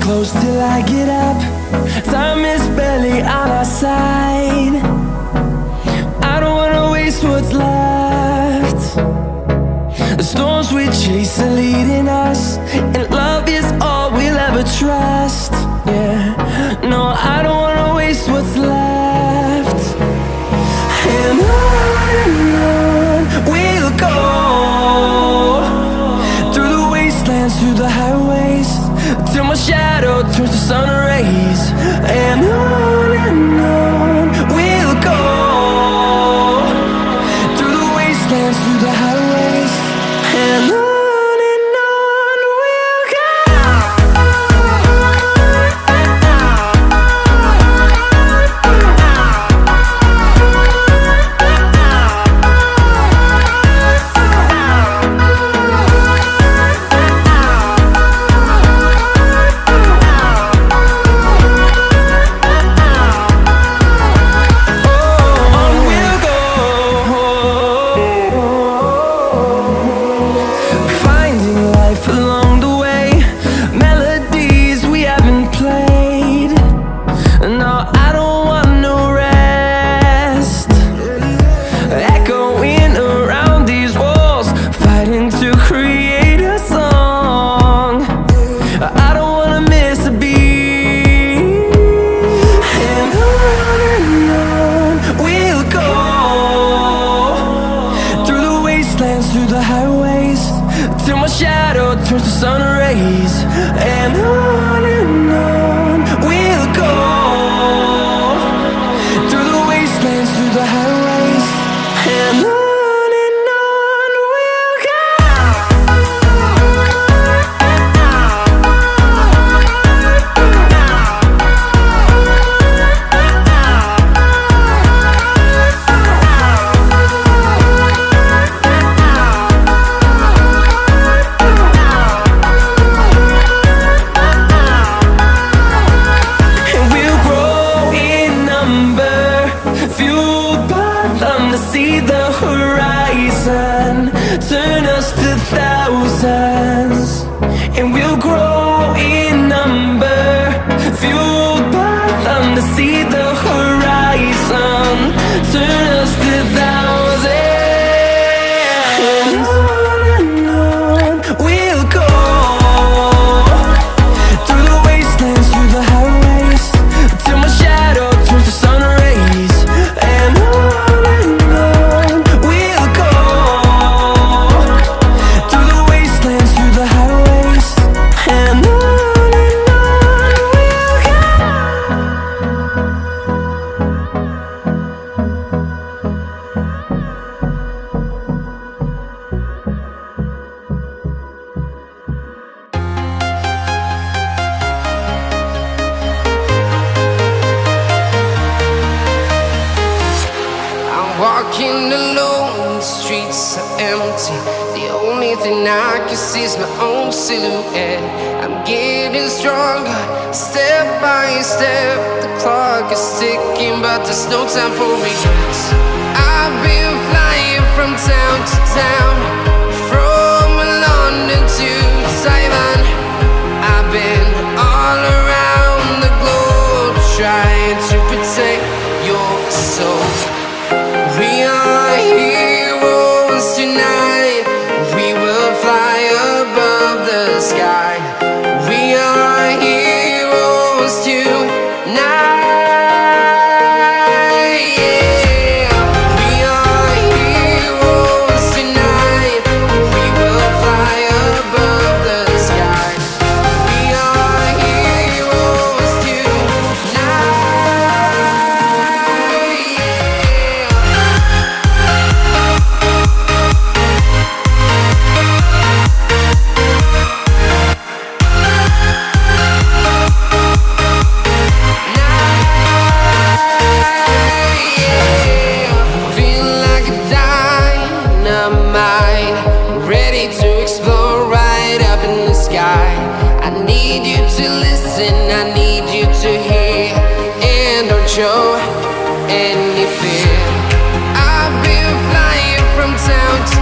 close till I get up. Time is barely on our side. I don't wanna waste what's left. The storms we chase are leading us, and love is all we'll ever trust. Yeah, no, I don't wanna waste what's left. And on we'll go, through the wastelands, through the highways, till my shadow turns to sun rays. And on we'll go, through the wastelands, through the highways, and on we'll go. Through the highways, till my shadow turns to sun rays. And on we'll go, through the wastelands, through the highways, and on we'll go. See the horizon, turn us to thousands, and we'll grow in number, fueled by them. To see the horizon, turn us to thousands, and on we'll go, through the wastelands, through the highways, till my shadow turns to sun rays. And walking alone, the streets are empty. The only thing I can see is my own silhouette. I'm getting stronger, step by step. The clock is ticking, but there's no time for regrets. I've been flying from town to town, from London to Taiwan. I've been all around the globe, trying to protect your soul. We are heroes tonight. We will fly above the sky. We are heroes tonight. Yeah. We are heroes tonight. We will fly above the sky. We are heroes tonight. Show any fear. I've been flying from town to